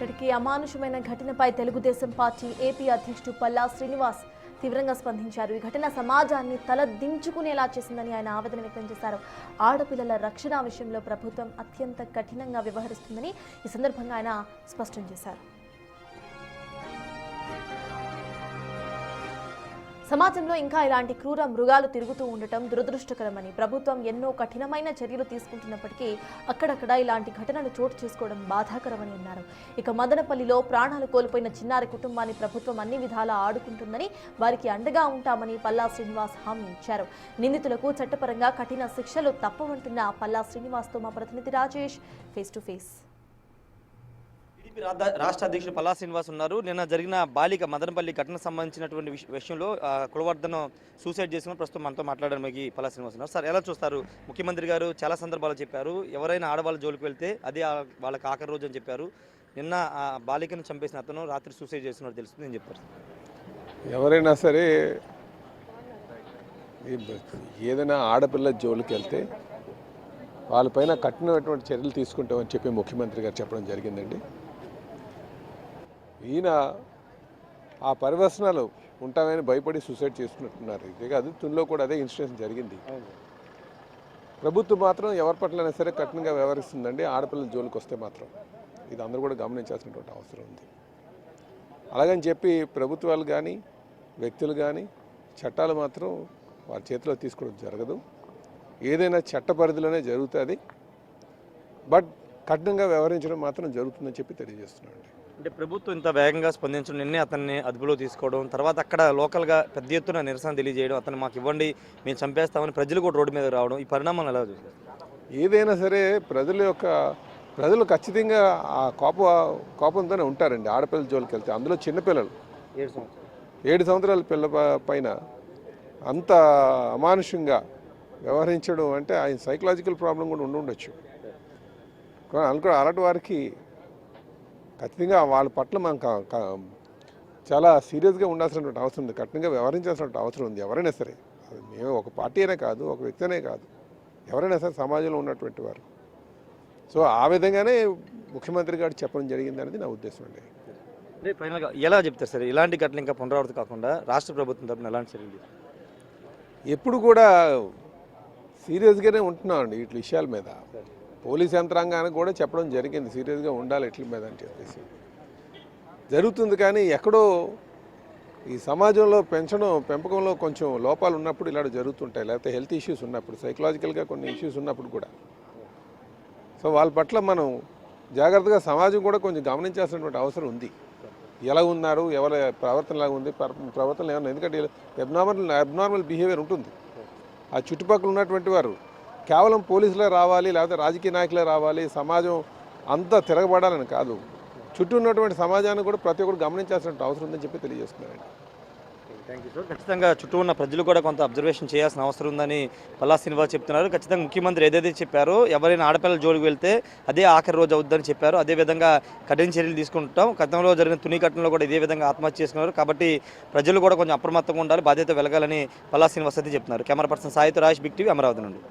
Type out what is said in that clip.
ఇక్కడికి అమానుషమైన ఘటనపై Telugu Desam party AP అధ్యక్షుడు పల్లా శ్రీనివాస్ తీవ్రంగా స్పందించారు. ఈ ఘటన సమాజాన్ని తలదించుకునేలా చేసిందని ఆయన ఆవేదన వ్యక్తం చేశారు. ఆడపిల్లల రక్షణ విషయంలో ప్రభుత్వం అత్యంత కఠినంగా వ్యవహరిస్తుందని ఈ సందర్భంగా ఆయన స్పష్టం చేశారు. సమాజంలో ఇంకా ఇలాంటి క్రూర మృగాలు తిరుగుతూ ఉండటం దురదృష్టకరమని, ప్రభుత్వం ఎన్నో కఠినమైన చర్యలు తీసుకుంటున్నప్పటికీ అక్కడక్కడ ఇలాంటి ఘటనలు చోటు చేసుకోవడం బాధాకరమని అన్నారు. ఇక మదనపల్లిలో ప్రాణాలు కోల్పోయిన చిన్నారి కుటుంబాన్ని ప్రభుత్వం అన్ని విధాలా ఆడుకుంటుందని, వారికి అండగా ఉంటామని పల్లా శ్రీనివాస్ హామీ ఇచ్చారు. నిందితులకు చట్టపరంగా కఠిన శిక్షలు తప్పవంటున్న పల్లా శ్రీనివాస్తో మా ప్రతినిధి రాజేష్ ఫేస్ టు ఫేస్. రాష్ట్ర అధ్యక్షుడు పల్లా శ్రీనివాస్ ఉన్నారు. నిన్న జరిగిన బాలిక మదనపల్లి ఘటన సంబంధించినటువంటి విషయంలో కులవర్ధన సూసైడ్ చేసుకుని ప్రస్తుతం మనతో మాట్లాడడానికి పల్లా శ్రీనివాస్ ఉన్నారు. సార్, ఎలా చూస్తారు? ముఖ్యమంత్రి గారు చాలా సందర్భాలు చెప్పారు, ఎవరైనా ఆడవాళ్ళ జోలికి వెళ్తే అదే వాళ్ళకి ఆఖరి రోజు అని చెప్పారు. నిన్న ఆ బాలికను చంపేసిన అతను రాత్రి సూసైడ్ చేస్తున్నట్టు తెలుస్తుంది అని చెప్పారు. ఎవరైనా సరే ఏదైనా ఆడపిల్ల జోలికి వెళ్తే వాళ్ళపైన కఠినమైనటువంటి చర్యలు తీసుకుంటామని చెప్పి ముఖ్యమంత్రి గారు చెప్పడం జరిగిందండి. ఈయన ఆ పరివర్తనాలు ఉంటామని భయపడి సూసైడ్ చేసుకున్నట్టున్నారు. ఇదే కాదు, తునిలో కూడా అదే ఇన్సిడెంట్ జరిగింది. ప్రభుత్వం మాత్రం ఎవరి పట్లైనా సరే కఠినంగా వ్యవహరిస్తుందండి ఆడపిల్లల జోలికి వస్తే మాత్రం. ఇది అందరూ కూడా గమనించాల్సినటువంటి అవసరం ఉంది. అలాగని చెప్పి ప్రభుత్వాలు కానీ వ్యక్తులు కానీ చట్టాలు మాత్రం వారి చేతిలో తీసుకోవడం జరగదు. ఏదైనా చట్ట పరిధిలోనే జరుగుతుంది, బట్ కఠినంగా వ్యవహరించడం మాత్రం జరుగుతుందని చెప్పి తెలియజేస్తున్నాను. అంటే ప్రభుత్వం ఇంత వేగంగా స్పందించడం, నిన్నే అతన్ని అదుపులో తీసుకోవడం, తర్వాత అక్కడ లోకల్గా పెద్ద ఎత్తున నిరసన తెలియజేయడం, అతను మాకు ఇవ్వండి మేము చంపేస్తామని ప్రజలు కూడా రోడ్డు మీద రావడం, ఈ పరిణామాలు ఎలా చూస్తారు? ఏదైనా సరే ప్రజలు ఖచ్చితంగా ఆ కోపంతోనే ఉంటారండి ఆడపిల్లల జోలికి వెళ్తే. అందులో చిన్నపిల్లలు 7 సంవత్సరాల పిల్ల పైన అంత అమానుషంగా వ్యవహరించడం అంటే ఆయన సైకలాజికల్ ప్రాబ్లం కూడా ఉండొచ్చు. అలాంటి వారికి ఖచ్చితంగా వాళ్ళ పట్ల మనం చాలా సీరియస్గా ఉండాల్సినటువంటి అవసరం ఉంది, కఠినంగా వ్యవహరించాల్సినటువంటి అవసరం ఉంది. ఎవరైనా సరే, మేము ఒక పార్టీ అనే కాదు, ఒక వ్యక్తి అనే కాదు, ఎవరైనా సరే సమాజంలో ఉన్నటువంటి వారు. సో ఆ విధంగానే ముఖ్యమంత్రి గారు చెప్పడం జరిగింది అనేది నా ఉద్దేశం అండి. అంటే ఫైనల్గా ఎలా చెప్తారు సార్, ఇలాంటి ఘటనలు ఇంకా పునరావృతం కాకుండా రాష్ట్ర ప్రభుత్వం తరపున ఎలాంటి చర్యలు? ఎప్పుడు కూడా సీరియస్గానే ఉంటున్నామండి వీటి విషయాల మీద. పోలీస్ యంత్రాంగానికి కూడా చెప్పడం జరిగింది సీరియస్గా ఉండాలి ఇట్ల మీద అని చెప్పేసి. జరుగుతుంది, కానీ ఎక్కడో ఈ సమాజంలో పెంపకంలో కొంచెం లోపాలు ఉన్నప్పుడు ఇలా జరుగుతుంటాయి. లేకపోతే హెల్త్ ఇష్యూస్ ఉన్నప్పుడు, సైకలాజికల్గా కొన్ని ఇష్యూస్ ఉన్నప్పుడు కూడా. సో వాళ్ళ పట్ల మనం జాగ్రత్తగా సమాజం కూడా కొంచెం గమనించాల్సినటువంటి అవసరం ఉంది. ఎలా ఉన్నారు, ఎవరి ప్రవర్తన ఎలా ఉంది, ప్రవర్తన ఏమన్నా, ఎందుకంటే అబ్నార్మల్ బిహేవియర్ ఉంటుంది. ఆ చుట్టుపక్కల ఉన్నటువంటి వారు కేవలం పోలీసులే రావాలి, లేకపోతే రాజకీయ నాయకులే రావాలి, సమాజం అంతా తిరగబడాలని కాదు, చుట్టూ ఉన్నటువంటి సమాజాన్ని కూడా ప్రతి ఒక్కరు గమనించాల్సిన అవసరం ఉందని చెప్పి తెలియజేస్తున్నారండి. Thank you sir. ఖచ్చితంగా చుట్టూ ఉన్న ప్రజలు కూడా కొంత అబ్జర్వేషన్ చేయాల్సిన అవసరం ఉందని పల్లా శ్రీనివాస్ చెప్తున్నారు. ఖచ్చితంగా ముఖ్యమంత్రి ఏదైతే చెప్పారో, ఎవరైనా ఆడపిల్లల జోలికి వెళ్తే అదే ఆఖరి రోజు అవుద్దని చెప్పారు. అదేవిధంగా కఠిన చర్యలు తీసుకుంటాం. గతంలో జరిగిన తుని ఘటనలో కూడా ఇదే విధంగా ఆత్మహత్య చేసుకున్నారు. కాబట్టి ప్రజలు కూడా కొంచెం అప్రమత్తంగా ఉండాలి, బాధ్యత వెలగాలని పల్లా శ్రీనివాస్ అయితే చెప్తున్నారు. కెమెరా పర్సన్ సాయితో రాజేష్, బిగ్ టీవీ, అమరావతి నుండి.